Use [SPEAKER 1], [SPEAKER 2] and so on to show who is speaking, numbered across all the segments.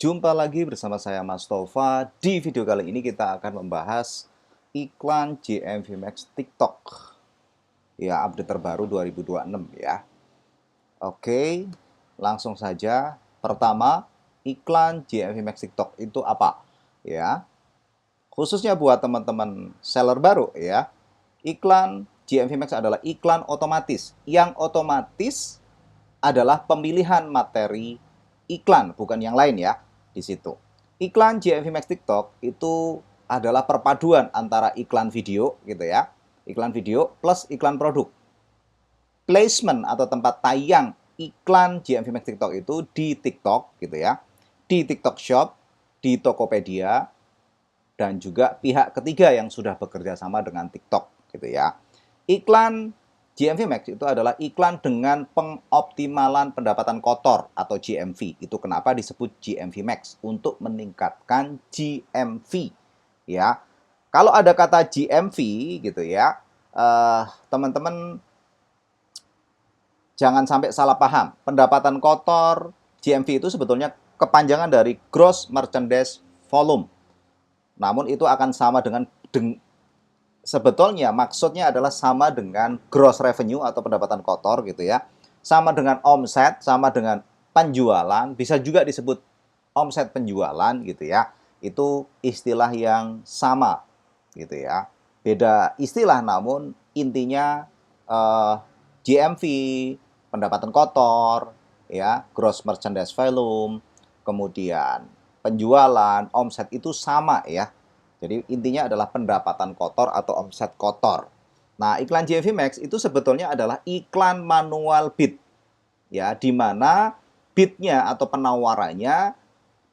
[SPEAKER 1] Jumpa lagi bersama saya Mas Tova. Di video kali ini kita akan membahas iklan GMV Max TikTok. Ya, update terbaru 2026 ya. Oke, langsung saja. Pertama, iklan GMV Max TikTok itu apa? Ya, khususnya buat teman-teman seller baru ya. Iklan GMV Max adalah iklan otomatis. Yang otomatis adalah pemilihan materi iklan, bukan yang lain ya di situ. Iklan GMV Max TikTok itu adalah perpaduan antara iklan video gitu ya, iklan video plus iklan produk. Placement atau tempat tayang iklan GMV Max TikTok itu di TikTok gitu ya, di TikTok Shop, di Tokopedia, dan juga pihak ketiga yang sudah bekerja sama dengan TikTok gitu ya. Iklan GMV Max itu adalah iklan dengan pengoptimalan pendapatan kotor atau GMV. Itu kenapa disebut GMV Max, untuk meningkatkan GMV ya. Kalau ada kata GMV gitu ya, teman-teman jangan sampai salah paham. Pendapatan kotor GMV itu sebetulnya kepanjangan dari Gross Merchandise Volume. Namun itu akan sama dengan sebetulnya maksudnya adalah sama dengan gross revenue atau pendapatan kotor gitu ya. Sama dengan omset, sama dengan penjualan, bisa juga disebut omset penjualan gitu ya. Itu istilah yang sama gitu ya. Beda istilah namun intinya GMV, pendapatan kotor, ya, gross merchandise volume, kemudian penjualan, omset itu sama ya. Jadi intinya adalah pendapatan kotor atau omset kotor. Nah, iklan GMV Max itu sebetulnya adalah iklan manual bid. Ya, di mana bidnya atau penawarannya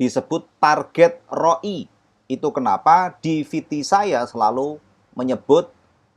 [SPEAKER 1] disebut target ROI. Itu kenapa di VT saya selalu menyebut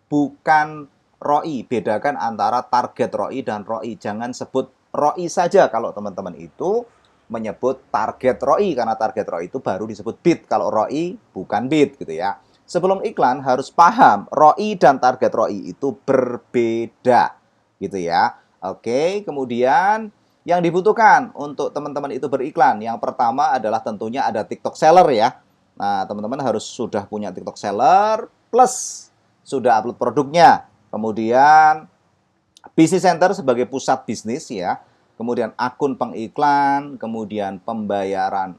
[SPEAKER 1] bukan ROI. Bedakan antara target ROI dan ROI. Jangan sebut ROI saja kalau teman-teman itu menyebut target ROI, karena target ROI itu baru disebut bid. Kalau ROI bukan bid gitu ya. Sebelum iklan harus paham ROI dan target ROI itu berbeda gitu ya. Oke, kemudian yang dibutuhkan untuk teman-teman itu beriklan, yang pertama adalah tentunya ada TikTok Seller ya. Nah, teman-teman harus sudah punya TikTok Seller plus sudah upload produknya. Kemudian Business Center sebagai pusat bisnis ya. Kemudian akun pengiklan, kemudian pembayaran.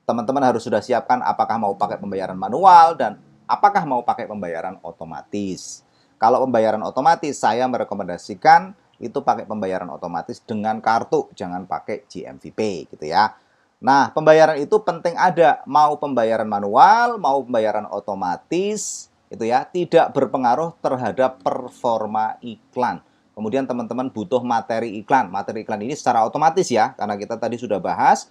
[SPEAKER 1] Teman-teman harus sudah siapkan apakah mau pakai pembayaran manual dan apakah mau pakai pembayaran otomatis. Kalau pembayaran otomatis, saya merekomendasikan itu pakai pembayaran otomatis dengan kartu, jangan pakai GMV Pay gitu ya. Nah, pembayaran itu penting ada, mau pembayaran manual, mau pembayaran otomatis, itu ya, tidak berpengaruh terhadap performa iklan. Kemudian teman-teman butuh materi iklan. Materi iklan ini secara otomatis ya, karena kita tadi sudah bahas,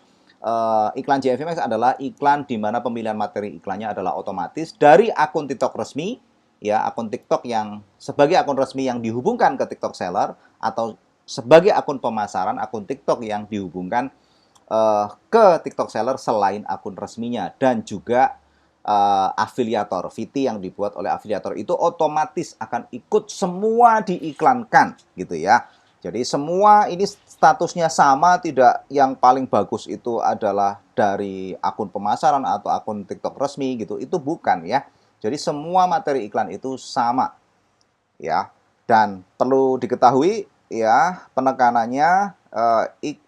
[SPEAKER 1] iklan GMV Max adalah iklan di mana pemilihan materi iklannya adalah otomatis dari akun TikTok resmi, ya, akun TikTok yang sebagai akun resmi yang dihubungkan ke TikTok Seller, atau sebagai akun pemasaran, akun TikTok yang dihubungkan ke TikTok Seller selain akun resminya, dan juga afiliator. VT yang dibuat oleh afiliator itu otomatis akan ikut semua diiklankan gitu ya. Jadi semua ini statusnya sama, tidak yang paling bagus itu adalah dari akun pemasaran atau akun TikTok resmi gitu. Itu bukan ya. Jadi semua materi iklan itu sama ya. Dan perlu diketahui ya, penekanannya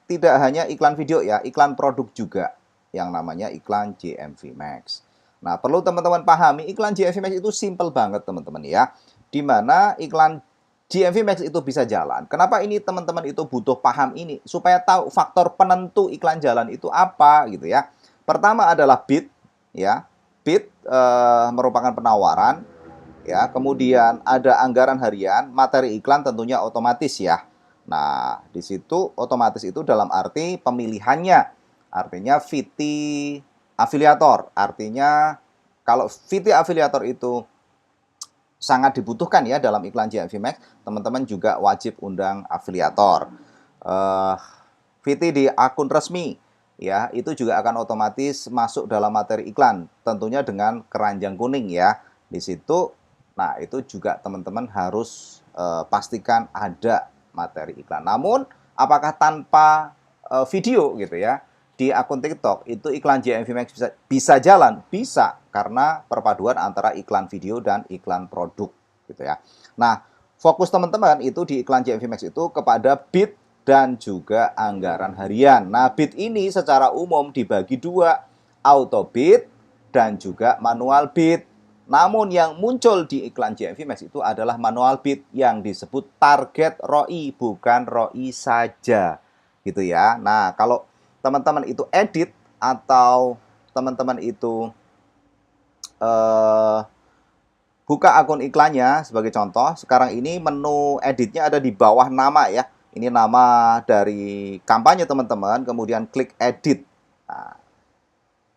[SPEAKER 1] tidak hanya iklan video ya, iklan produk juga yang namanya iklan GMV Max. Nah, perlu teman-teman pahami, iklan GMV Max itu simple banget teman-teman ya. Dimana iklan GMV Max itu bisa jalan. Kenapa ini teman-teman itu butuh paham ini? Supaya tahu faktor penentu iklan jalan itu apa gitu ya. Pertama adalah bid ya. Bid merupakan penawaran ya. Kemudian ada anggaran harian, materi iklan tentunya otomatis ya. Nah, di situ otomatis itu dalam arti pemilihannya. Artinya VT afiliator. Artinya kalau VT afiliator itu sangat dibutuhkan ya dalam iklan GMV Max, teman-teman juga wajib undang afiliator. VT di akun resmi ya, itu juga akan otomatis masuk dalam materi iklan, tentunya dengan keranjang kuning ya. Di situ, nah itu juga teman-teman harus pastikan ada materi iklan. Namun, apakah tanpa video gitu ya? di akun TikTok itu iklan JMV Max bisa jalan? Bisa, karena perpaduan antara iklan video dan iklan produk gitu ya. Nah, fokus teman-teman itu di iklan JMV Max itu kepada bid dan juga anggaran harian. Nah, bid ini secara umum dibagi dua, auto bid dan juga manual bid. Namun yang muncul di iklan JMV Max itu adalah manual bid yang disebut target ROI, bukan ROI saja. Gitu ya. Nah, kalau teman-teman itu edit atau teman-teman itu buka akun iklannya sebagai contoh, sekarang ini menu editnya ada di bawah nama ya. Ini nama dari kampanye teman-teman, kemudian klik edit. Nah,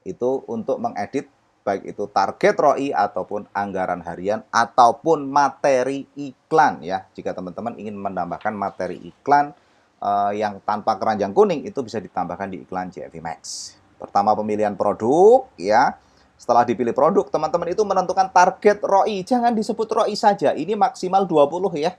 [SPEAKER 1] itu untuk mengedit baik itu target ROI ataupun anggaran harian ataupun materi iklan ya. Jika teman-teman ingin menambahkan materi iklan yang tanpa keranjang kuning itu bisa ditambahkan di iklan JMV Max. Pertama pemilihan produk ya. Setelah dipilih produk, teman-teman itu menentukan target ROI. Jangan disebut ROI saja. Ini maksimal 20 ya.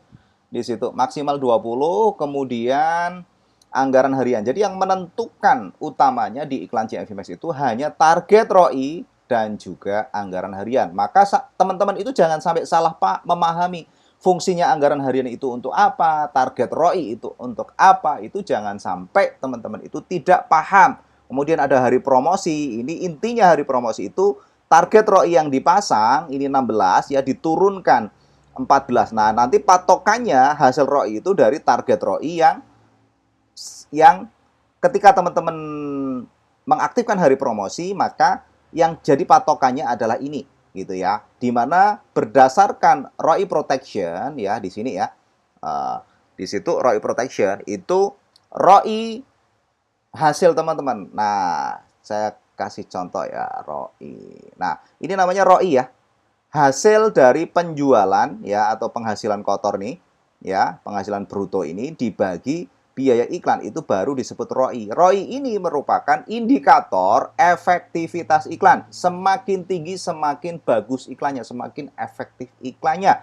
[SPEAKER 1] Di situ maksimal 20, kemudian anggaran harian. Jadi yang menentukan utamanya di iklan JMV Max itu hanya target ROI dan juga anggaran harian. Maka teman-teman itu jangan sampai salah memahami fungsinya anggaran harian itu untuk apa, target ROI itu untuk apa. Itu jangan sampai teman-teman itu tidak paham. Kemudian ada hari promosi. Ini intinya hari promosi itu target ROI yang dipasang ini 16 ya diturunkan 14. Nah, nanti patokannya hasil ROI itu dari target ROI yang ketika teman-teman mengaktifkan hari promosi, maka yang jadi patokannya adalah ini gitu ya. Dimana berdasarkan ROI protection ya di sini ya. Di situ ROI protection itu ROI hasil teman-teman. Nah, saya kasih contoh ya ROI. Nah, ini namanya ROI ya. Hasil dari penjualan ya atau penghasilan kotor nih ya, penghasilan bruto ini dibagi biaya iklan itu baru disebut ROI. ROI ini merupakan indikator efektivitas iklan. Semakin tinggi semakin bagus iklannya, semakin efektif iklannya.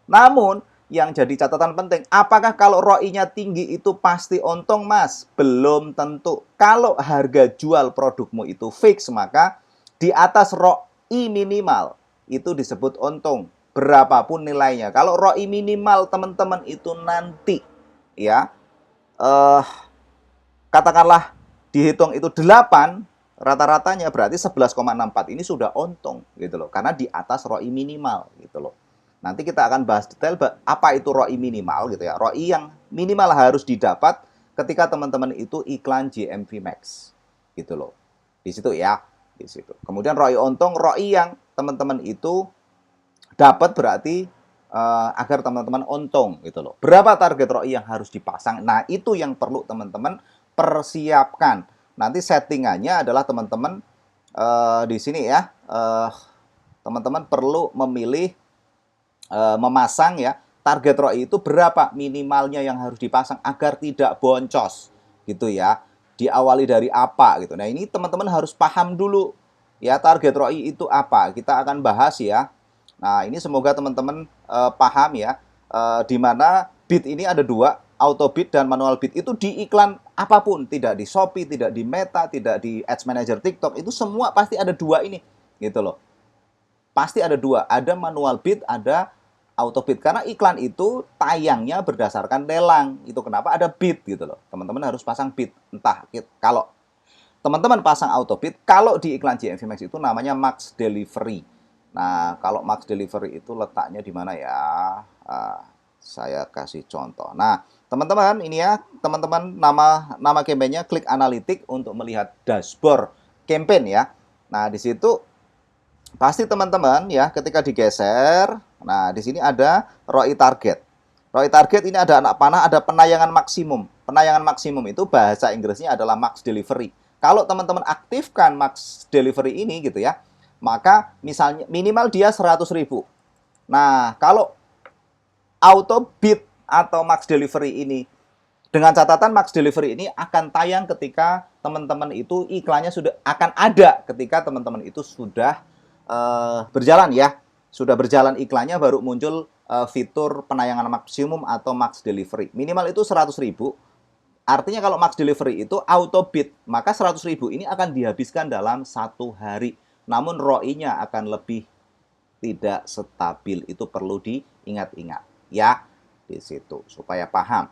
[SPEAKER 1] Namun yang jadi catatan penting, apakah kalau ROI-nya tinggi itu pasti untung, Mas? Belum tentu. Kalau harga jual produkmu itu fix, maka di atas ROI minimal itu disebut untung. Berapapun nilainya. Kalau ROI minimal teman-teman itu nanti ya katakanlah dihitung itu 8, rata-ratanya berarti 11,64 ini sudah untung gitu loh. Karena di atas ROI minimal gitu loh. Nanti kita akan bahas detail apa itu ROI minimal gitu ya. ROI yang minimal harus didapat ketika teman-teman itu iklan JMV Max gitu loh. Di situ ya, di situ. Kemudian ROI untung, ROI yang teman-teman itu dapat berarti agar teman-teman untung gitu loh. Berapa target ROI yang harus dipasang? Nah, itu yang perlu teman-teman persiapkan. Nanti settingannya adalah teman-teman di sini ya. Teman-teman perlu memilih memasang ya target ROI itu berapa minimalnya yang harus dipasang agar tidak boncos gitu ya. Diawali dari apa gitu. Nah, ini teman-teman harus paham dulu ya target ROI itu apa. Kita akan bahas ya. Nah, ini semoga teman-teman paham ya. Di mana bid ini ada dua, auto bid dan manual bid. Itu di iklan apapun, tidak di Shopee, tidak di Meta, tidak di Ads Manager TikTok. Itu semua pasti ada dua ini gitu loh. Pasti ada dua, ada manual bid, ada auto bid. Karena iklan itu tayangnya berdasarkan lelang. Itu kenapa ada bid gitu loh. Teman-teman harus pasang bid. Entah kalau teman-teman pasang auto bid, kalau di iklan JMV Max itu namanya max delivery. Nah, kalau max delivery itu letaknya di mana ya? Saya kasih contoh. Nah, teman-teman ini ya, teman-teman nama kampanyenya klik analitik untuk melihat dashboard campaign ya. Nah, di situ pasti teman-teman ya ketika digeser, nah di sini ada ROI target. ROI target ini ada anak panah, ada penayangan maksimum. Penayangan maksimum itu bahasa Inggrisnya adalah max delivery. Kalau teman-teman aktifkan max delivery ini gitu ya, maka misalnya minimal dia 100.000. Nah, kalau auto bid atau max delivery ini, dengan catatan max delivery ini akan tayang ketika teman-teman itu iklannya sudah akan ada ketika teman-teman itu sudah berjalan ya. Sudah berjalan iklannya baru muncul fitur penayangan maksimum atau max delivery. Minimal itu 100.000. Artinya kalau max delivery itu auto bid, maka 100.000 ini akan dihabiskan dalam 1 hari. Namun ROI-nya akan lebih tidak stabil. Itu perlu diingat-ingat ya di situ supaya paham.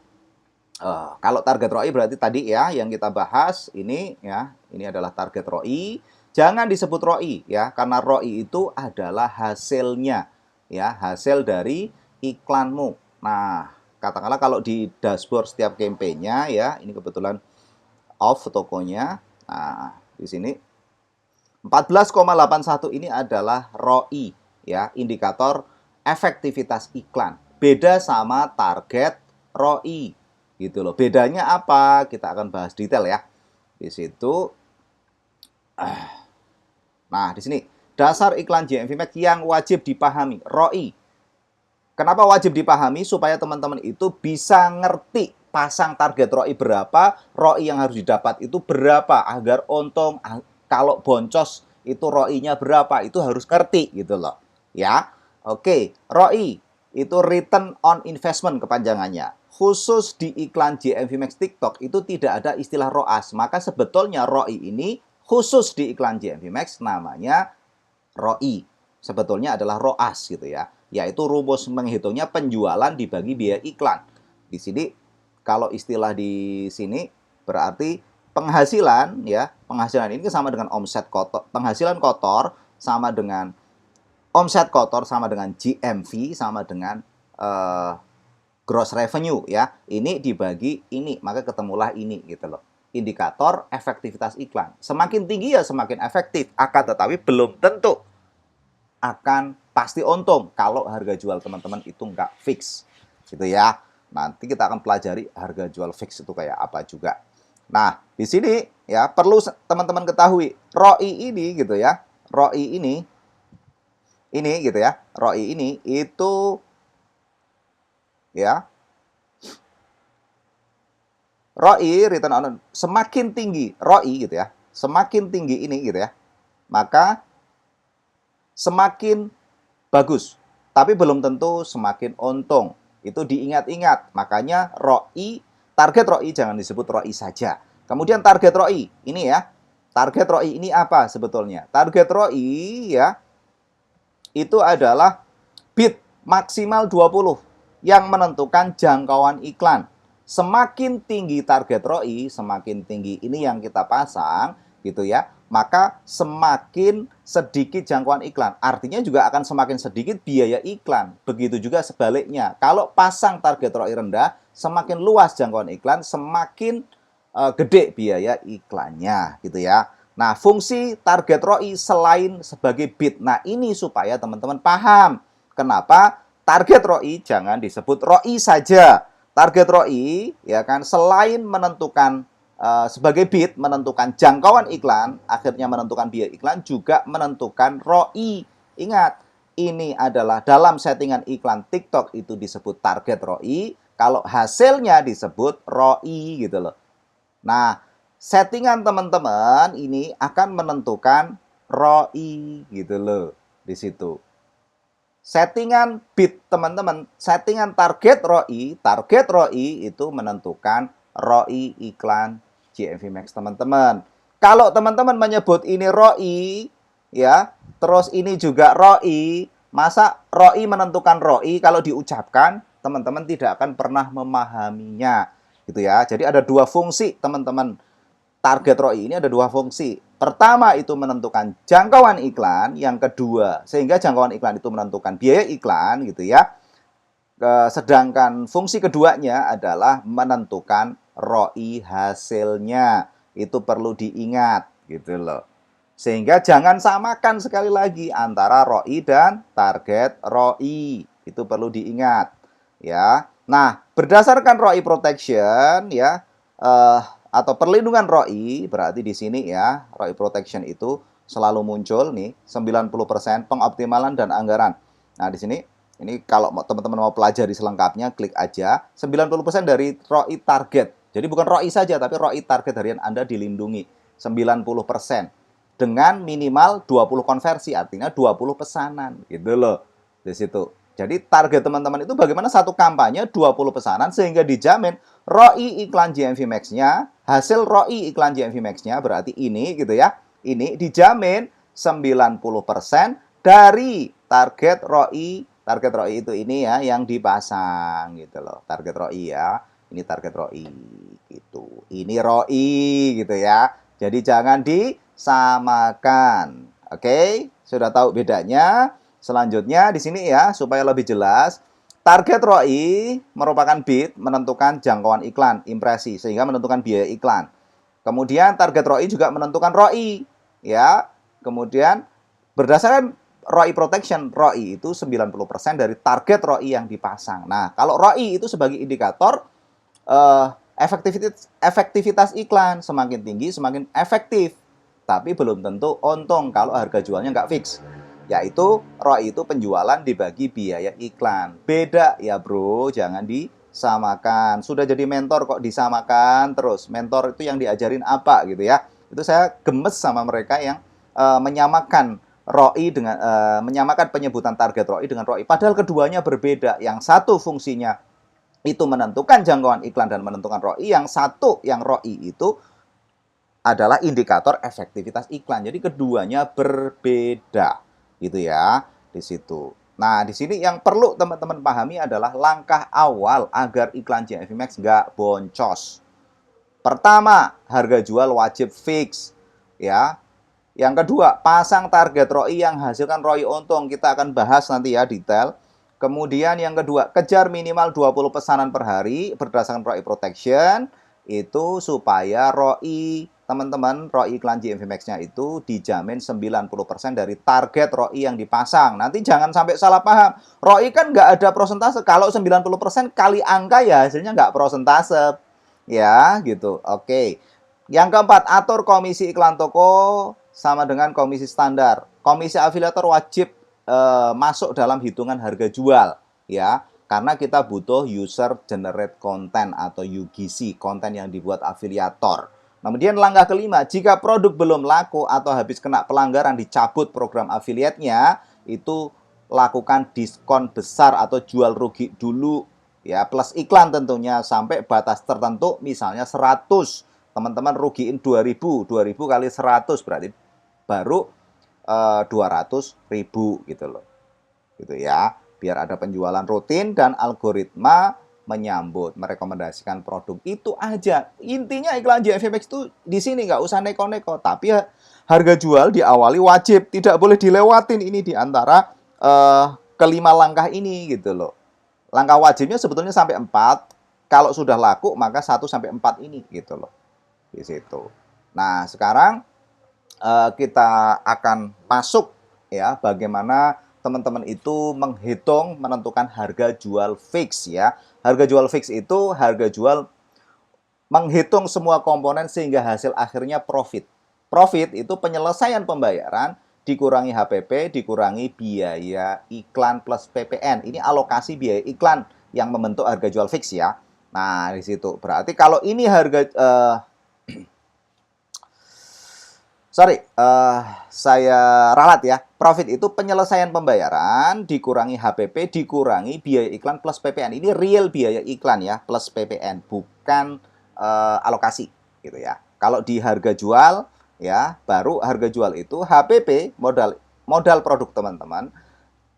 [SPEAKER 1] Kalau target ROI berarti tadi ya yang kita bahas ini ya, ini adalah target ROI. Jangan disebut ROI ya, karena ROI itu adalah hasilnya ya, hasil dari iklanmu. Nah, katakanlah kalau di dashboard setiap campaign-nya ya, ini kebetulan off tokonya. Nah, di sini 14,81 ini adalah ROI ya, indikator efektivitas iklan. Beda sama target ROI gitu loh. Bedanya apa? Kita akan bahas detail ya. Di situ nah, di sini dasar iklan JMV Max yang wajib dipahami, ROI. Kenapa wajib dipahami? Supaya teman-teman itu bisa ngerti pasang target ROI berapa, ROI yang harus didapat itu berapa, agar untung kalau boncos itu ROI-nya berapa, itu harus ngerti gitu loh. Ya. Oke, ROI itu return on investment kepanjangannya. Khusus di iklan JMV Max TikTok itu tidak ada istilah ROAS. Maka sebetulnya ROI ini khusus di iklan JMV Max namanya ROI. Sebetulnya adalah ROAS gitu ya. Yaitu rumus menghitungnya penjualan dibagi biaya iklan. Di sini kalau istilah di sini berarti penghasilan ya. Penghasilan ini sama dengan omset kotor. Penghasilan kotor sama dengan omset kotor sama dengan GMV sama dengan gross revenue ya. Ini dibagi ini, maka ketemulah ini gitu loh. Indikator efektivitas iklan. Semakin tinggi ya semakin efektif, akan tetapi belum tentu akan pasti untung kalau harga jual teman-teman itu nggak fix. Gitu ya. Nanti kita akan pelajari harga jual fix itu kayak apa juga. Nah, di sini ya perlu teman-teman ketahui, ROI ini gitu ya. ROI ini gitu ya. ROI ini itu ya, ROI return on semakin tinggi ROI gitu ya, semakin tinggi ini gitu ya, maka semakin bagus. Tapi belum tentu semakin untung. Itu diingat-ingat. Makanya ROI, target ROI jangan disebut ROI saja. Kemudian target ROI ini ya, target ROI ini apa sebetulnya? Target ROI ya itu adalah bid maksimal 20 yang menentukan jangkauan iklan. Semakin tinggi target ROI, semakin tinggi ini yang kita pasang gitu ya, maka semakin sedikit jangkauan iklan. Artinya juga akan semakin sedikit biaya iklan. Begitu juga sebaliknya. Kalau pasang target ROI rendah, semakin luas jangkauan iklan, semakin gede biaya iklannya gitu ya. Nah, fungsi target ROI selain sebagai bid. Nah, ini supaya teman-teman paham kenapa target ROI jangan disebut ROI saja. Target ROI ya kan selain menentukan sebagai bid, menentukan jangkauan iklan, akhirnya menentukan biaya iklan, juga menentukan ROI. Ingat, ini adalah dalam settingan iklan TikTok itu disebut target ROI, kalau hasilnya disebut ROI gitu loh. Nah, settingan teman-teman ini akan menentukan ROI gitu loh di situ. Settingan bid teman-teman, settingan target ROI itu menentukan ROI iklan JMV Max teman-teman. Kalau teman-teman menyebut ini ROI ya, terus ini juga ROI, masa ROI menentukan ROI kalau diucapkan teman-teman tidak akan pernah memahaminya gitu ya. Jadi ada dua fungsi teman-teman. Target ROI ini ada dua fungsi. Pertama itu menentukan jangkauan iklan, yang kedua sehingga jangkauan iklan itu menentukan biaya iklan gitu ya. Sedangkan fungsi keduanya adalah menentukan ROI hasilnya. Itu perlu diingat gitu loh. Sehingga jangan samakan sekali lagi antara ROI dan target ROI. Itu perlu diingat ya. Nah, berdasarkan ROI protection ya, atau perlindungan ROI, berarti di sini ya, ROI protection itu selalu muncul nih, 90% pengoptimalan dan anggaran. Nah, di sini ini kalau teman-teman mau pelajari selengkapnya, klik aja 90% dari ROI target. Jadi bukan ROI saja, tapi ROI target harian Anda dilindungi 90% dengan minimal 20 konversi, artinya 20 pesanan gitu loh. Di situ. Jadi target teman-teman itu bagaimana satu kampanye 20 pesanan sehingga dijamin ROI iklan GMV Max-nya, hasil ROI iklan GMV Max-nya berarti ini gitu ya. Ini dijamin 90% dari target ROI. Target ROI itu ini ya yang dipasang gitu loh. Target ROI ya. Ini target ROI gitu. Ini ROI gitu ya. Jadi jangan disamakan. Oke, sudah tahu bedanya? Selanjutnya di sini ya, supaya lebih jelas, target ROI merupakan bid menentukan jangkauan iklan, impresi, sehingga menentukan biaya iklan. Kemudian target ROI juga menentukan ROI, ya. Kemudian berdasarkan ROI protection, ROI itu 90% dari target ROI yang dipasang. Nah, kalau ROI itu sebagai indikator efektivitas iklan, semakin tinggi semakin efektif. Tapi belum tentu untung kalau harga jualnya nggak fix. Yaitu ROI itu penjualan dibagi biaya iklan. Beda ya bro, jangan disamakan. Sudah jadi mentor kok disamakan terus. Mentor itu yang diajarin apa gitu ya. Itu saya gemes sama mereka yang menyamakan ROI dengan menyamakan penyebutan target ROI dengan ROI. Padahal keduanya berbeda. Yang satu fungsinya itu menentukan jangkauan iklan dan menentukan ROI. Yang satu yang ROI itu adalah indikator efektivitas iklan. Jadi keduanya berbeda. Gitu ya, di situ. Nah, di sini yang perlu teman-teman pahami adalah langkah awal agar iklan GMV Max nggak boncos. Pertama, harga jual wajib fix. Ya. Yang kedua, pasang target ROI yang hasilkan ROI untung. Kita akan bahas nanti ya detail. Kemudian yang kedua, kejar minimal 20 pesanan per hari berdasarkan ROI protection. Itu supaya ROI teman-teman, ROI iklan GMV Max-nya itu dijamin 90% dari target ROI yang dipasang. Nanti jangan sampai salah paham. ROI kan nggak ada prosentase. Kalau 90% kali angka ya hasilnya nggak prosentase. Ya, gitu. Oke. Yang keempat, atur komisi iklan toko sama dengan komisi standar. Komisi afiliator wajib masuk dalam hitungan harga jual. Ya, karena kita butuh user generate content atau UGC, konten yang dibuat afiliator. Kemudian langkah kelima, jika produk belum laku atau habis kena pelanggaran dicabut program afiliatnya, itu lakukan diskon besar atau jual rugi dulu. Ya, plus iklan tentunya sampai batas tertentu, misalnya 100. Teman-teman rugiin 2000, 2000 kali 100 berarti baru 200.000 gitu loh. Gitu ya. Biar ada penjualan rutin dan algoritma menyambut, merekomendasikan produk itu aja. Intinya iklan GMV Max itu di sini nggak usah neko-neko, tapi harga jual diawali wajib, tidak boleh dilewatin ini di antara kelima langkah ini gitu loh. Langkah wajibnya sebetulnya sampai 4, kalau sudah laku maka 1 sampai 4 ini gitu loh. Di situ. Nah, sekarang kita akan masuk ya bagaimana teman-teman itu menghitung menentukan harga jual fix ya. Harga jual fix itu harga jual menghitung semua komponen sehingga hasil akhirnya profit. Profit itu penyelesaian pembayaran dikurangi HPP, dikurangi biaya iklan plus PPN. Ini alokasi biaya iklan yang membentuk harga jual fix ya. Nah, di situ. Berarti kalau ini harga saya ralat ya. Profit itu penyelesaian pembayaran dikurangi HPP dikurangi biaya iklan plus PPN. Ini real biaya iklan ya plus PPN, bukan alokasi gitu ya. Kalau di harga jual ya, baru harga jual itu HPP modal produk teman-teman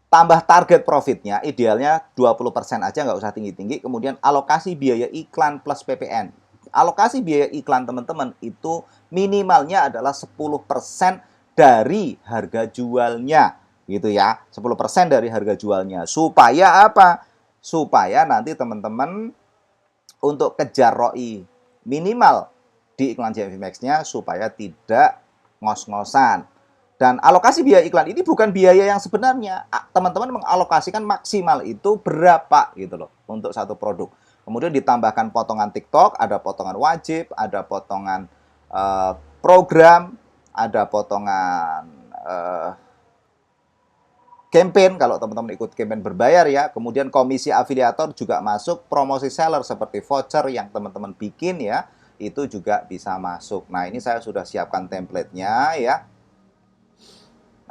[SPEAKER 1] tambah target profitnya idealnya 20% aja, nggak usah tinggi-tinggi. Kemudian alokasi biaya iklan plus PPN. Alokasi biaya iklan teman-teman itu minimalnya adalah 10% dari harga jualnya gitu ya. 10% dari harga jualnya. Supaya apa? Supaya nanti teman-teman untuk kejar ROI minimal di iklan GMV Max-nya supaya tidak ngos-ngosan. Dan alokasi biaya iklan ini bukan biaya yang sebenarnya. Teman-teman mengalokasikan maksimal itu berapa gitu loh untuk satu produk. Kemudian ditambahkan potongan TikTok, ada potongan wajib, ada potongan program, ada potongan campaign kalau teman-teman ikut campaign berbayar ya. Kemudian komisi afiliator juga masuk, promosi seller seperti voucher yang teman-teman bikin ya, itu juga bisa masuk. Nah, ini saya sudah siapkan template-nya ya.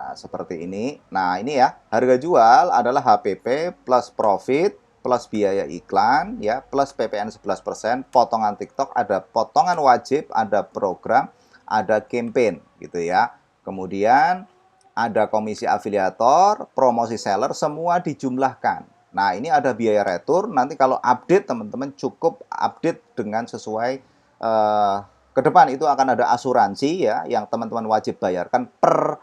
[SPEAKER 1] Nah, seperti ini. Nah, ini ya, harga jual adalah HPP plus profit plus biaya iklan ya, plus PPN 11%, potongan TikTok, ada potongan wajib, ada program, ada campaign gitu ya. Kemudian ada komisi afiliator, promosi seller, semua dijumlahkan. Nah, ini ada biaya retur. Nanti kalau update, teman-teman cukup update dengan sesuai ke depan itu akan ada asuransi ya, yang teman-teman wajib bayarkan per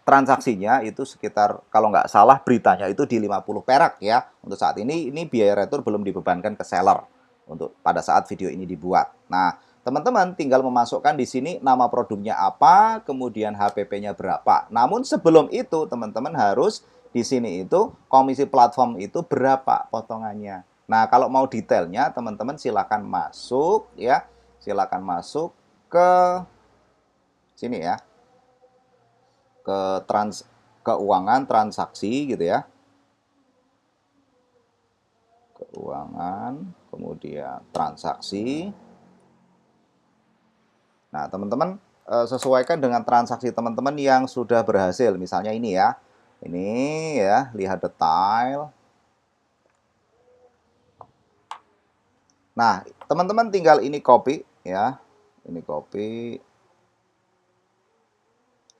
[SPEAKER 1] transaksinya itu sekitar, kalau nggak salah beritanya itu di 50 perak ya. Untuk saat ini biaya retur belum dibebankan ke seller untuk pada saat video ini dibuat. Nah, teman-teman tinggal memasukkan di sini nama produknya apa, kemudian HPP-nya berapa. Namun sebelum itu teman-teman harus di sini itu komisi platform itu berapa potongannya. Nah, kalau mau detailnya teman-teman silakan masuk ya. Silakan masuk ke sini ya, ke keuangan transaksi gitu ya. Keuangan, kemudian transaksi. Nah, teman-teman sesuaikan dengan transaksi teman-teman yang sudah berhasil. Misalnya ini ya. Ini ya, lihat detail. Nah, teman-teman tinggal ini copy ya. Ini copy.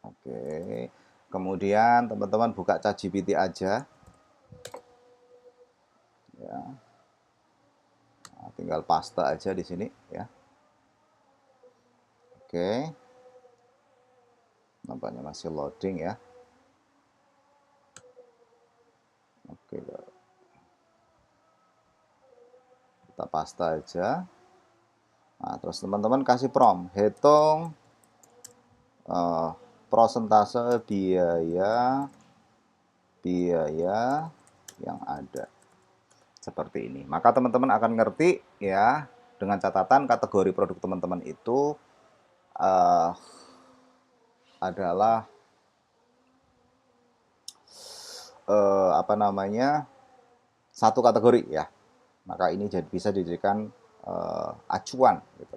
[SPEAKER 1] Oke. Kemudian teman-teman buka ChatGPT aja. Ya. Nah, tinggal paste aja di sini ya. Oke. Nampaknya masih loading ya. Oke. Kita paste aja. Nah, terus teman-teman kasih prompt, hitung prosentase biaya yang ada. Seperti ini. Maka teman-teman akan ngerti ya, dengan catatan kategori produk teman-teman itu adalah apa namanya, satu kategori ya. Maka ini bisa dijadikan acuan gitu.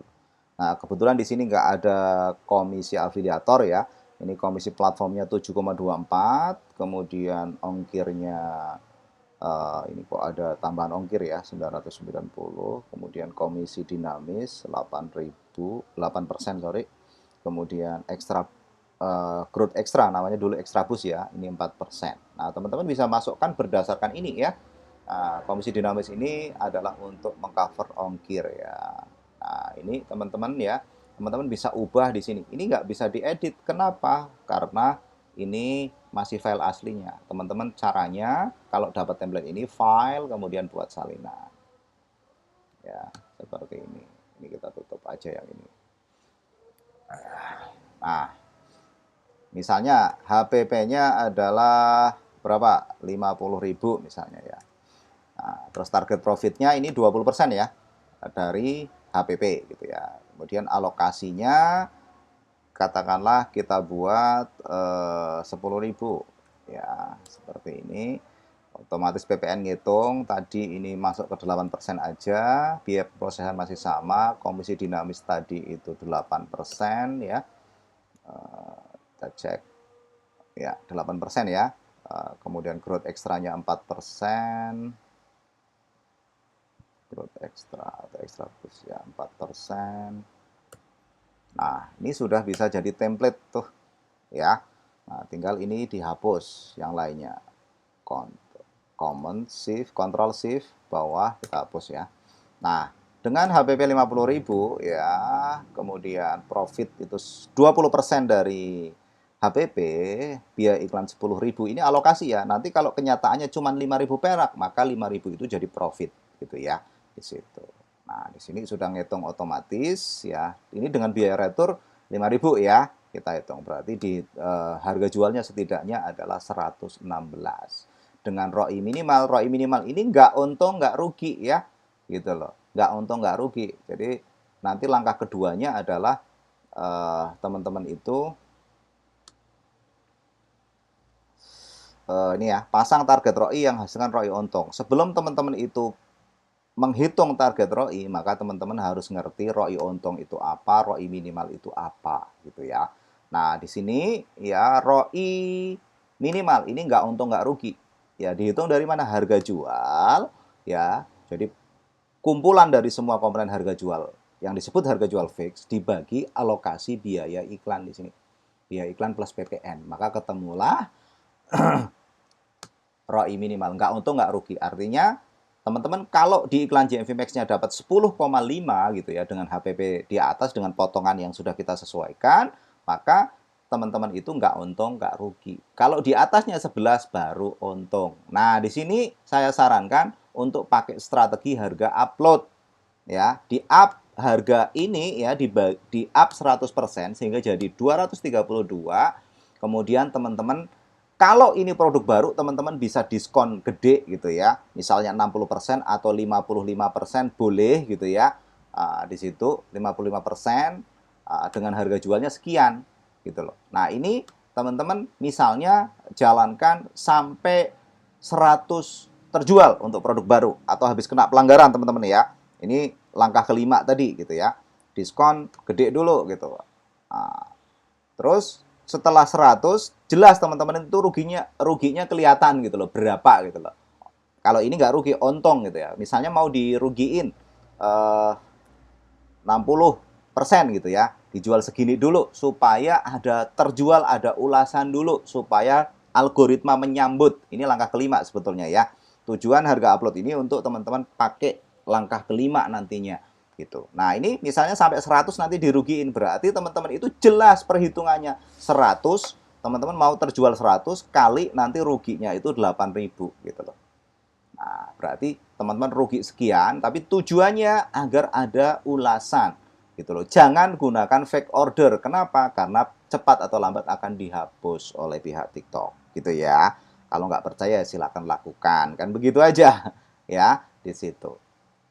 [SPEAKER 1] Nah, kebetulan di sini nggak ada komisi afiliator ya. Ini komisi platformnya 7,24, kemudian ongkirnya ini kok ada tambahan ongkir ya 990, kemudian komisi dinamis 8% sorry, kemudian ekstra growth ekstra, namanya dulu ekstra bus ya, ini 4%. Nah, teman-teman bisa masukkan berdasarkan ini ya. Komisi dinamis ini adalah untuk mengcover ongkir ya. Nah, ini teman-teman ya, teman-teman bisa ubah di sini. Ini nggak bisa diedit. Kenapa? Karena ini masih file aslinya. Teman-teman caranya kalau dapat template ini, file, kemudian buat salinan. Ya, seperti ini. Ini kita tutup aja yang ini. Nah, misalnya HPP-nya adalah berapa? 50.000 misalnya ya. Nah, terus target profitnya ini 20% ya dari HPP gitu ya. Kemudian alokasinya katakanlah kita buat 10.000 ya, seperti ini. Otomatis PPN ngitung tadi ini masuk ke 8% aja, biaya prosesan masih sama, komisi dinamis tadi itu 8% ya. Kita cek ya, 8% ya. Kemudian growth ekstranya 4%. Growth ekstra atau ekstra bus ya 4%. Nah, ini sudah bisa jadi template tuh ya. Nah, tinggal ini dihapus yang lainnya. Command Shift, Control Shift, bawah kita hapus ya. Nah, dengan HPP 50.000 ya, kemudian profit itu 20% dari HPP, biaya iklan 10.000, ini alokasi ya. Nanti kalau kenyataannya cuma 5.000 perak, maka 5.000 itu jadi profit gitu ya di situ. Nah, di sini sudah ngitung otomatis ya. Ini dengan biaya retur 5.000 ya. Kita hitung berarti di harga jualnya setidaknya adalah 116. Dengan ROI minimal ini nggak untung nggak rugi ya, gitu loh, nggak untung nggak rugi. Jadi nanti langkah keduanya adalah teman-teman itu ini ya, pasang target ROI yang hasilkan ROI untung. Sebelum teman-teman itu menghitung target ROI, maka teman-teman harus ngerti ROI untung itu apa, ROI minimal itu apa, gitu ya. Nah, di sini ya ROI minimal ini nggak untung nggak rugi. Ya, dihitung dari mana? Harga jual, ya. Jadi kumpulan dari semua komponen harga jual yang disebut harga jual fix dibagi alokasi biaya iklan di sini. Biaya iklan plus PPN. Maka ketemulah ROI minimal. Nggak untung, nggak rugi. Artinya, teman-teman kalau di iklan JMV Max-nya dapat 10,5 gitu ya, dengan HPP di atas, dengan potongan yang sudah kita sesuaikan, maka teman-teman itu nggak untung, nggak rugi. Kalau di atasnya 11 baru untung. Nah, di sini saya sarankan untuk pakai strategi harga upload. Ya, di up harga ini ya di up 100% sehingga jadi 232. Kemudian teman-teman kalau ini produk baru, teman-teman bisa diskon gede gitu ya. Misalnya 60% atau 55% boleh gitu ya. Di situ 55% dengan harga jualnya sekian gitu loh. Nah, ini teman-teman misalnya jalankan sampai 100 terjual untuk produk baru atau habis kena pelanggaran teman-teman ya. Ini langkah kelima tadi gitu ya. Diskon gede dulu gitu. Nah, terus setelah 100 jelas teman-teman itu ruginya kelihatan gitu loh, berapa gitu loh. Kalau ini nggak rugi, untung gitu ya. Misalnya mau dirugiin 60% gitu ya. Dijual segini dulu supaya ada terjual, ada ulasan dulu supaya algoritma menyambut. Ini langkah kelima sebetulnya ya. Tujuan harga upload ini untuk teman-teman pakai langkah kelima nantinya gitu. Nah, ini misalnya sampai 100 nanti dirugiin, berarti teman-teman itu jelas perhitungannya. 100, teman-teman mau terjual 100 kali nanti ruginya itu 8.000 gitu loh. Nah, berarti teman-teman rugi sekian, tapi tujuannya agar ada ulasan gitu loh. Jangan gunakan fake order. Kenapa? Karena cepat atau lambat akan dihapus oleh pihak TikTok gitu ya. Kalau nggak percaya silakan lakukan. Kan begitu aja ya di situ.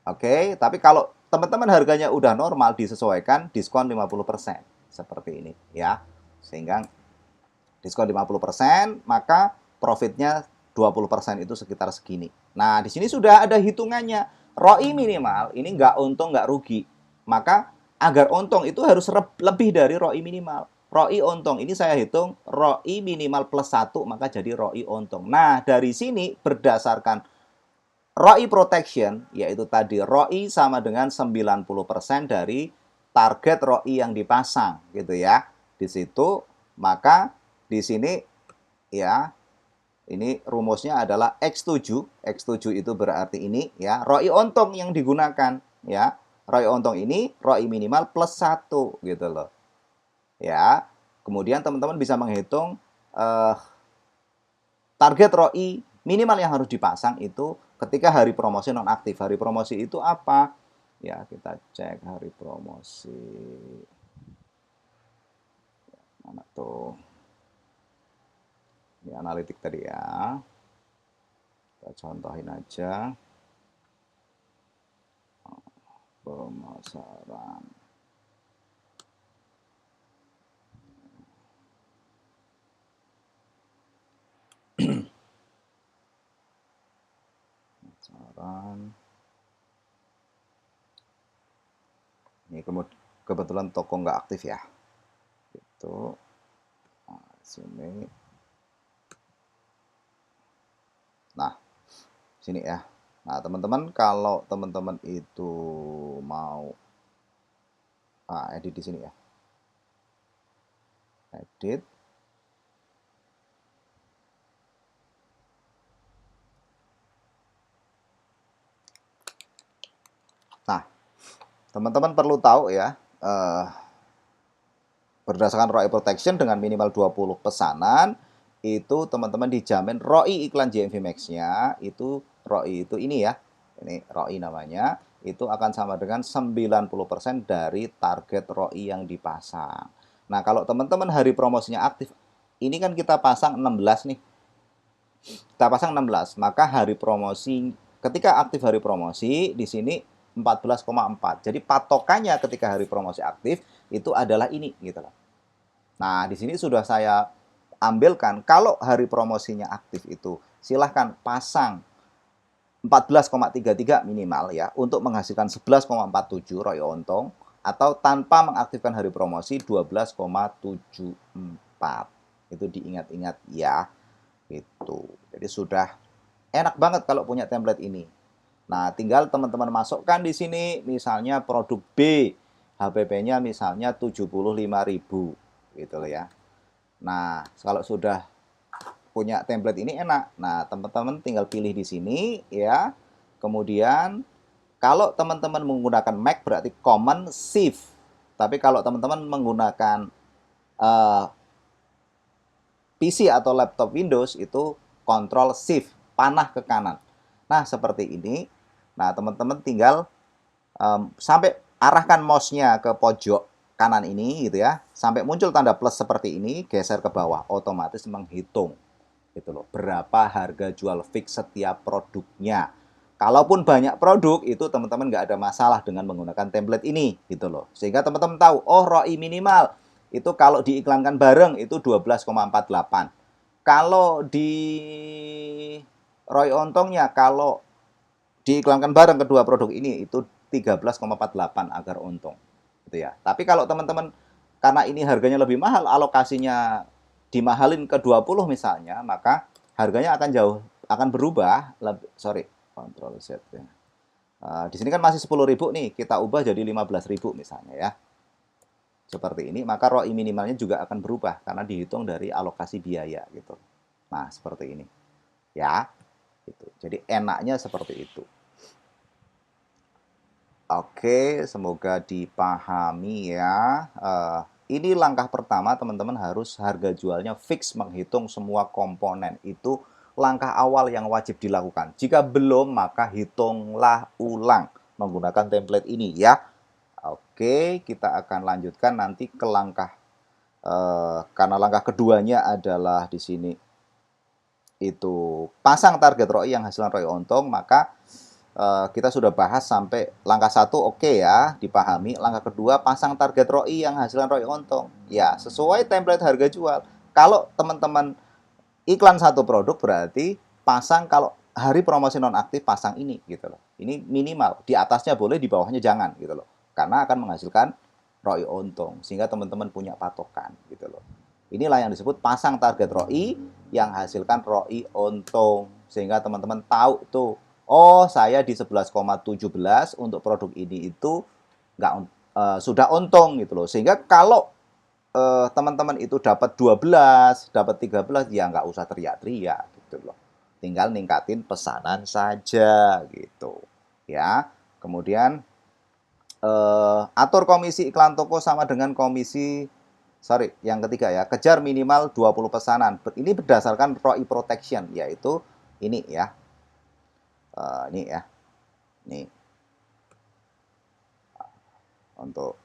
[SPEAKER 1] Oke, tapi kalau teman-teman harganya udah normal disesuaikan diskon 50% seperti ini ya. Sehingga diskon 50%, maka profitnya 20% itu sekitar segini. Nah, di sini sudah ada hitungannya. ROI minimal ini nggak untung, nggak rugi. Maka agar untung itu harus lebih dari ROI minimal. ROI untung, ini saya hitung ROI minimal plus 1, maka jadi ROI untung. Nah, dari sini berdasarkan ROI protection, yaitu tadi ROI sama dengan 90% dari target ROI yang dipasang, gitu ya. Di situ, maka di sini ya, ini rumusnya adalah X7. X7 itu berarti ini ya, ROI untung yang digunakan ya. ROI untung ini ROI minimal plus 1 gitu loh. Ya. Kemudian teman-teman bisa menghitung target ROI minimal yang harus dipasang itu ketika hari promosi nonaktif. Hari promosi itu apa? Ya, kita cek hari promosi. Mana tuh? Ini analitik tadi ya. Kita contohin aja. Pemasaran. Pemasaran. Ini kebetulan toko nggak aktif ya. Itu. Nah, sini. Nah, sini ya. Nah, teman-teman kalau teman-teman itu mau edit di sini ya. Edit. Nah, teman-teman perlu tahu ya, berdasarkan ROI protection dengan minimal 20 pesanan, itu teman-teman dijamin ROI iklan JMV Max-nya, itu ROI itu ini ya, ini ROI namanya, itu akan sama dengan 90% dari target ROI yang dipasang. Nah, kalau teman-teman hari promosinya aktif, ini kan kita pasang 16 nih. Kita pasang 16, maka hari promosi, ketika aktif hari promosi, di sini 14,4. Jadi patokannya ketika hari promosi aktif itu adalah ini gitu loh. Nah, di sini sudah saya ambilkan kalau hari promosinya aktif itu silahkan pasang 14,33 minimal ya untuk menghasilkan 11,47 ROI untung. atau tanpa mengaktifkan hari promosi 12,74. Itu diingat-ingat ya. Itu. Jadi sudah enak banget kalau punya template ini. Nah, tinggal teman-teman masukkan di sini misalnya produk B, HPP-nya misalnya 75.000 gitu loh ya. Nah, kalau sudah punya template ini enak. Nah, teman-teman tinggal pilih di sini ya. Kemudian kalau teman-teman menggunakan Mac berarti Command Shift. Tapi kalau teman-teman menggunakan uh, PC atau laptop Windows itu Control Shift, panah ke kanan. Nah, seperti ini. Nah, teman-teman tinggal sampai arahkan mouse-nya ke pojok kanan ini gitu ya. Sampai muncul tanda plus seperti ini, geser ke bawah, otomatis menghitung gitu loh. Berapa harga jual fix setiap produknya. Kalaupun banyak produk, itu teman-teman nggak ada masalah dengan menggunakan template ini gitu loh. Sehingga teman-teman tahu, oh ROI minimal itu kalau diiklankan bareng itu 12,48. Kalau di ROI untungnya kalau diiklankan bareng kedua produk ini itu 13,48 agar untung. Gitu ya. Tapi kalau teman-teman karena ini harganya lebih mahal, alokasinya dimahalin ke 20 misalnya, maka harganya akan berubah, Ctrl Z ya. Di sini kan masih 10.000 nih, kita ubah jadi 15.000 misalnya ya. Seperti ini, maka ROI minimalnya juga akan berubah karena dihitung dari alokasi biaya gitu. Nah, seperti ini. Ya. Gitu. Jadi enaknya seperti itu. Oke, semoga dipahami ya. Ini langkah pertama, teman-teman harus harga jualnya fix, menghitung semua komponen. Itu langkah awal yang wajib dilakukan. Jika belum, maka hitunglah ulang menggunakan template ini ya. Oke, kita akan lanjutkan nanti ke langkah, karena langkah keduanya adalah di sini itu pasang target ROI yang hasilkan ROI untung, maka kita sudah bahas sampai langkah 1 oke ya, dipahami. Langkah kedua, pasang target ROI yang hasilkan ROI untung. Ya, sesuai template harga jual. Kalau teman-teman iklan satu produk berarti pasang kalau hari promosi nonaktif pasang ini gitu loh. Ini minimal, di atasnya boleh, di bawahnya jangan gitu loh. Karena akan menghasilkan ROI untung sehingga teman-teman punya patokan gitu loh. Inilah yang disebut pasang target ROI yang hasilkan ROI untung sehingga teman-teman tahu tuh, oh saya di 11,17 untuk produk ini itu nggak sudah untung gitu loh. Sehingga kalau teman-teman itu dapat 12, dapat 13 ya nggak usah teriak-teriak gitu loh. Tinggal ningkatin pesanan saja gitu. Ya. Kemudian atur komisi iklan toko sama dengan komisi yang ketiga ya, kejar minimal 20 pesanan. Ini berdasarkan ROI protection, yaitu ini ya. Ini ya. Ini untuk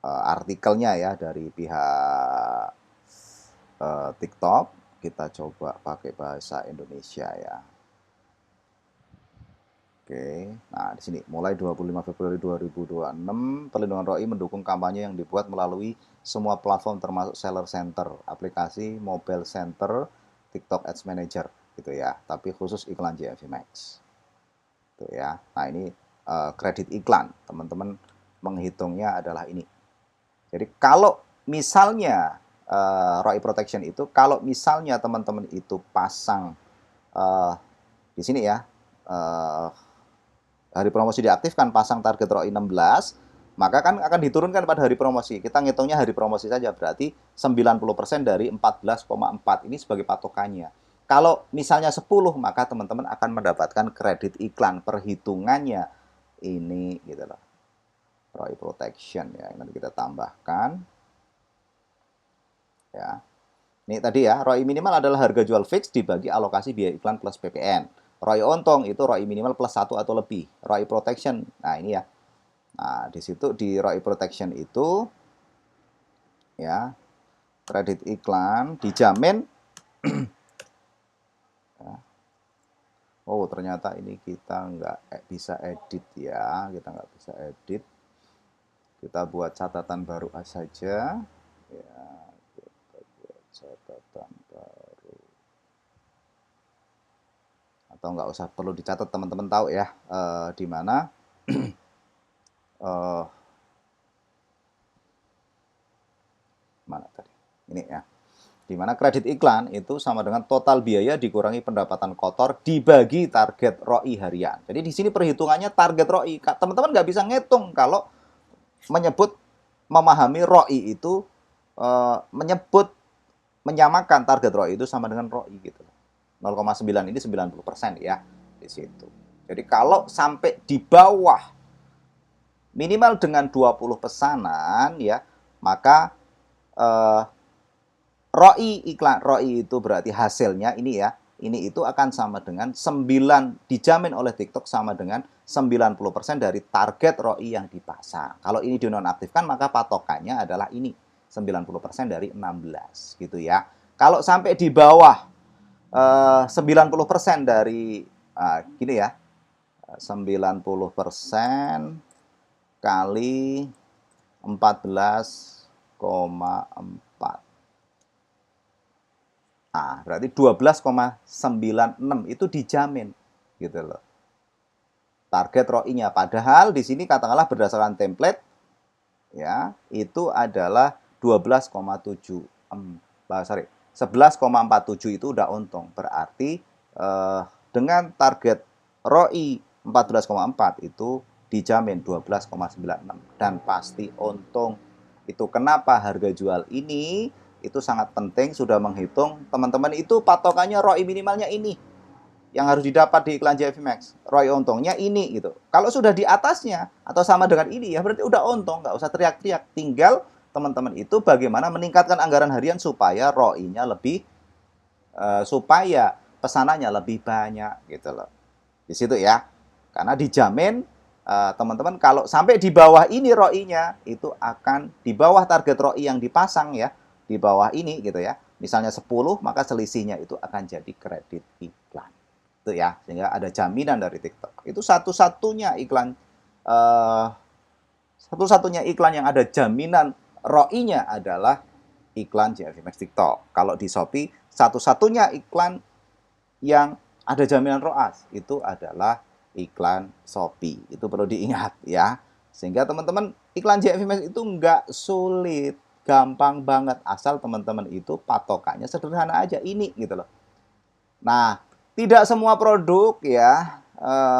[SPEAKER 1] artikelnya ya dari pihak TikTok. Kita coba pakai bahasa Indonesia ya. Oke, nah di sini mulai 25 Februari 2026, perlindungan ROI mendukung kampanye yang dibuat melalui semua platform termasuk Seller Center, aplikasi Mobile Center, TikTok Ads Manager gitu ya. Tapi khusus iklan JFV Max. Tuh ya. Nah, ini kredit iklan. Teman-teman menghitungnya adalah ini. Jadi kalau misalnya ROI protection itu kalau misalnya teman-teman itu pasang di sini ya, hari promosi diaktifkan, pasang target ROI 16, maka kan akan diturunkan pada hari promosi. Kita ngitungnya hari promosi saja, berarti 90% dari 14,4 ini sebagai patokannya. Kalau misalnya 10, maka teman-teman akan mendapatkan kredit iklan. Perhitungannya ini gitu loh. ROI protection ya, nanti kita tambahkan. Ya. Ini tadi ya, ROI minimal adalah harga jual fix dibagi alokasi biaya iklan plus PPN. ROI untung itu ROI minimal plus 1 atau lebih. ROI protection, nah ini ya. Nah, di situ di ROI protection itu ya, kredit iklan dijamin. Ya. Oh, ternyata ini kita nggak bisa edit ya. Kita nggak bisa edit. Kita buat catatan baru saja. Ya, kita buat catatan baru. Atau nggak usah perlu dicatat, teman-teman tahu ya di mana eh, mana tadi? Ini ya. Di mana kredit iklan itu sama dengan total biaya dikurangi pendapatan kotor dibagi target ROI harian. Jadi di sini perhitungannya target ROI. Teman-teman nggak bisa ngitung kalau menyebut memahami ROI itu menyebut menyamakan target ROI itu sama dengan ROI gitu. 0,9 ini 90% ya di situ. Jadi kalau sampai di bawah minimal dengan 20 pesanan ya, maka ROI iklan, ROI itu berarti hasilnya ini ya, ini itu akan sama dengan 9, dijamin oleh TikTok sama dengan 90% dari target ROI yang dipasang. Kalau ini dinonaktifkan maka patokannya adalah ini, 90% dari 16 gitu ya. Kalau sampai di bawah 90% dari gini ya, 90% kali 14,4. Nah, berarti 12,96 itu dijamin gitu loh. Target ROI-nya. Padahal di sini katakanlah berdasarkan template ya, itu adalah 11,47 itu udah untung. Berarti dengan target ROI 14,4 itu dijamin 12,96 dan pasti untung. Itu kenapa harga jual ini itu sangat penting, sudah menghitung teman-teman itu patokannya ROI minimalnya ini yang harus didapat di iklan JFV Max. ROI untungnya ini gitu. Kalau sudah di atasnya atau sama dengan ini ya berarti udah untung, nggak usah teriak-teriak. Tinggal teman-teman itu bagaimana meningkatkan anggaran harian supaya ROI-nya lebih supaya pesanannya lebih banyak gitu loh. Di situ ya. Karena dijamin teman-teman kalau sampai di bawah ini ROI-nya itu akan di bawah target ROI yang dipasang ya, di bawah ini gitu ya. Misalnya 10, maka selisihnya itu akan jadi kredit iklan. Itu ya, sehingga ada jaminan dari TikTok. Itu satu-satunya iklan yang ada jaminan ROI-nya adalah iklan JFV Max TikTok. Kalau di Shopee, satu-satunya iklan yang ada jaminan ROAS itu adalah iklan Shopee. Itu perlu diingat ya. Sehingga teman-teman iklan JFV Max itu nggak sulit, gampang banget asal teman-teman itu patokannya sederhana aja ini gitu loh. Nah, tidak semua produk ya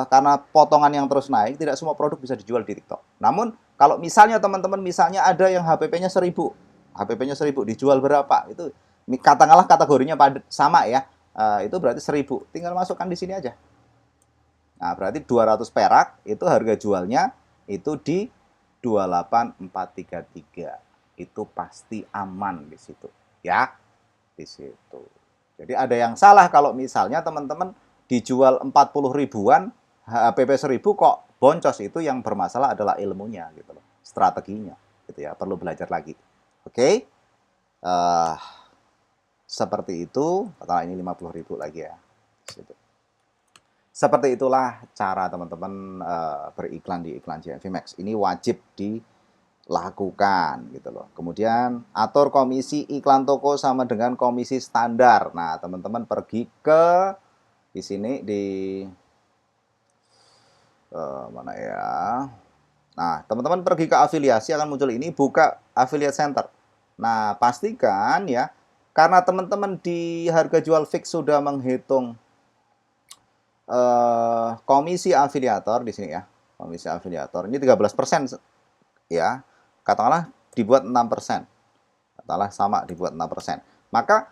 [SPEAKER 1] karena potongan yang terus naik, tidak semua produk bisa dijual di TikTok. Namun kalau misalnya teman-teman misalnya ada yang HPP-nya 1000, HPP-nya 1000 dijual berapa? Itu katakanlah kategorinya sama ya. Itu berarti 1000. Tinggal masukkan di sini aja. Nah, berarti 200 perak itu harga jualnya itu di 28433. Itu pasti aman di situ, ya. Di situ. Jadi ada yang salah kalau misalnya teman-teman dijual 40 ribuan, HPP 1000 kok boncos, itu yang bermasalah adalah ilmunya gitu loh, strateginya gitu ya, perlu belajar lagi. Oke. Seperti itu, katakanlah ini 50.000 lagi ya. Gitu. Seperti itulah cara teman-teman beriklan di iklan JFV Max. Ini wajib dilakukan gitu loh. Kemudian atur komisi iklan toko sama dengan komisi standar. Nah, teman-teman pergi ke di sini di mana ya? Nah, teman-teman pergi ke afiliasi akan muncul ini, buka affiliate center. Nah, pastikan ya karena teman-teman di harga jual fix sudah menghitung komisi afiliator di sini ya. Komisi afiliator ini 13% ya. Katakanlah dibuat 6%. Katakanlah sama dibuat 6%. Maka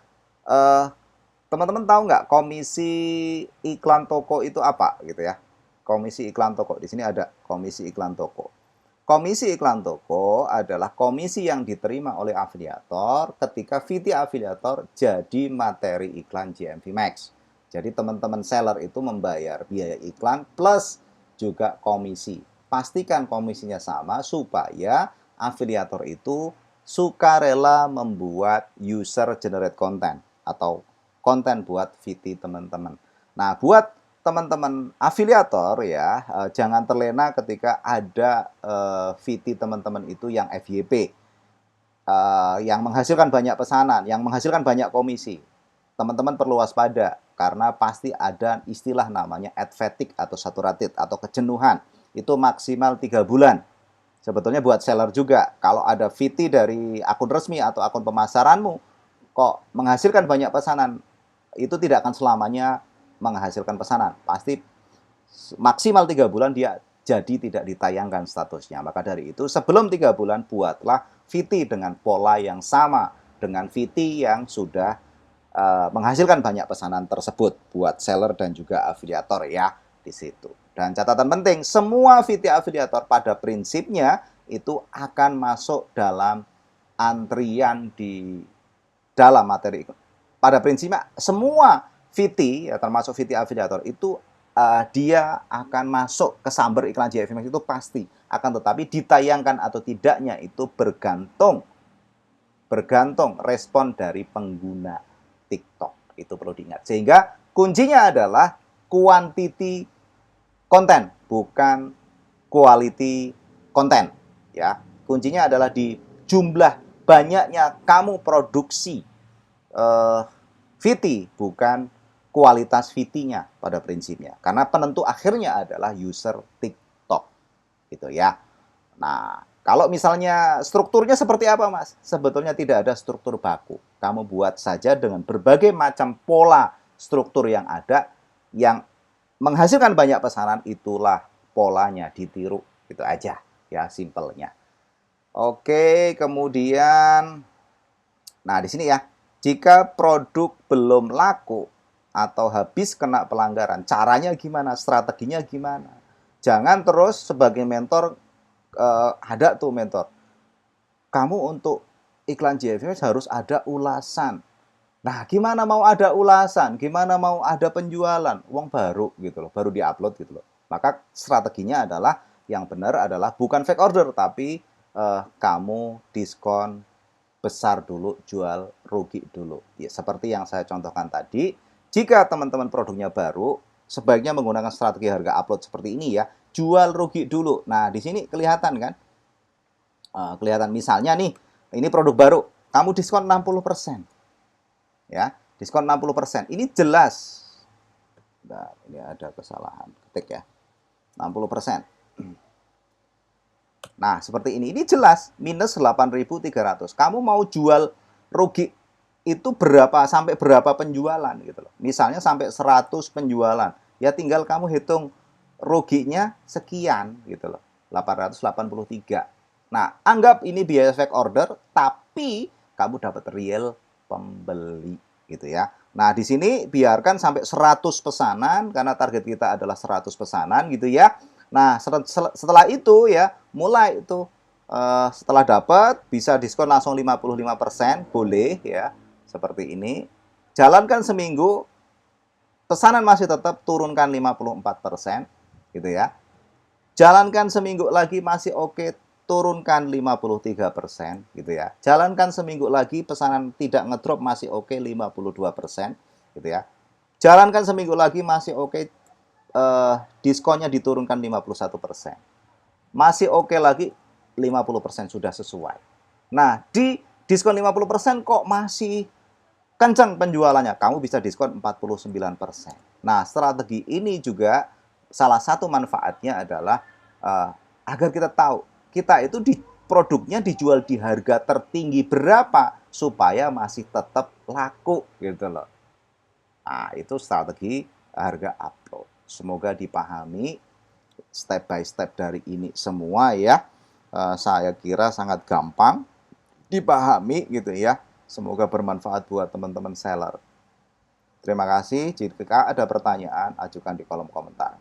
[SPEAKER 1] teman-teman tahu nggak komisi iklan toko itu apa gitu ya? Komisi iklan toko. Di sini ada komisi iklan toko. Komisi iklan toko adalah komisi yang diterima oleh afiliator ketika VT afiliator jadi materi iklan JMV Max. Jadi teman-teman seller itu membayar biaya iklan plus juga komisi. Pastikan komisinya sama supaya afiliator itu sukarela membuat user generate content atau konten buat VT teman-teman. Nah, buat teman-teman afiliator ya, jangan terlena ketika ada VT teman-teman itu yang FYP, yang menghasilkan banyak pesanan, yang menghasilkan banyak komisi. Teman-teman perlu waspada karena pasti ada istilah namanya ad fatigue atau saturated atau kejenuhan. Itu maksimal 3 bulan. Sebetulnya buat seller juga, kalau ada VT dari akun resmi atau akun pemasaranmu, kok menghasilkan banyak pesanan, itu tidak akan selamanya menghasilkan pesanan. Pasti maksimal 3 bulan dia jadi tidak ditayangkan statusnya. Maka dari itu, sebelum 3 bulan, buatlah VT dengan pola yang sama dengan VT yang sudah menghasilkan banyak pesanan tersebut buat seller dan juga afiliator ya di situ. Dan catatan penting, semua VT afiliator pada prinsipnya itu akan masuk dalam antrian di dalam materi. Pada prinsipnya semua VT ya, termasuk VT afiliator itu dia akan masuk ke sumber iklan JFMX itu pasti. Akan tetapi ditayangkan atau tidaknya itu bergantung respon dari pengguna TikTok. Itu perlu diingat. Sehingga kuncinya adalah quantity konten, bukan quality konten. Ya, kuncinya adalah di jumlah banyaknya kamu produksi VT, bukan kualitas VT-nya pada prinsipnya. Karena penentu akhirnya adalah user TikTok, gitu ya. Nah, kalau misalnya strukturnya seperti apa, Mas? Sebetulnya tidak ada struktur baku. Kamu buat saja dengan berbagai macam pola struktur yang ada, yang menghasilkan banyak pesanan, itulah polanya, ditiru, gitu aja ya simpelnya. Oke, kemudian nah di sini ya, jika produk belum laku atau habis kena pelanggaran, caranya gimana? Strateginya gimana? Jangan terus sebagai mentor ada tuh mentor. Kamu untuk iklan JFMX harus ada ulasan. Nah, gimana mau ada ulasan? Gimana mau ada penjualan? Uang baru gitu loh, baru diupload gitu loh. Maka strateginya adalah yang benar adalah bukan fake order, tapi kamu diskon besar dulu, jual rugi dulu. Ya, seperti yang saya contohkan tadi, jika teman-teman produknya baru, sebaiknya menggunakan strategi harga upload seperti ini ya, jual rugi dulu. Nah, di sini kelihatan kan? Kelihatan misalnya nih, ini produk baru, kamu diskon 60%. Ya, diskon 60%. Ini jelas. Nah, ini ada kesalahan ketik ya. 60%. Nah, seperti ini. Ini jelas minus 8.300. Kamu mau jual rugi itu berapa sampai berapa penjualan gitu loh. Misalnya sampai 100 penjualan. Ya tinggal kamu hitung ruginya sekian gitu loh. 883. Nah, anggap ini biaya fake order, tapi kamu dapat real pembeli gitu ya. Nah, di sini biarkan sampai 100 pesanan karena target kita adalah 100 pesanan gitu ya. Nah, setelah itu ya, mulai itu setelah dapat bisa diskon langsung 55%, boleh ya. Seperti ini. Jalankan seminggu, pesanan masih tetap turunkan 54% gitu ya. Jalankan seminggu lagi masih oke, turunkan 53% gitu ya. Jalankan seminggu lagi pesanan tidak ngedrop masih oke 52% gitu ya. Jalankan seminggu lagi masih oke, diskonnya diturunkan 51%. Masih oke lagi 50% sudah sesuai. Nah, di diskon 50% kok masih kencang penjualannya, kamu bisa diskon 49%. Nah, strategi ini juga salah satu manfaatnya adalah agar kita tahu kita itu di produknya dijual di harga tertinggi berapa supaya masih tetap laku gitu loh. Nah, itu strategi harga upload. Semoga dipahami step by step dari ini semua ya. Saya kira sangat gampang dipahami gitu ya. Semoga bermanfaat buat teman-teman seller. Terima kasih. Jika ada pertanyaan, ajukan di kolom komentar.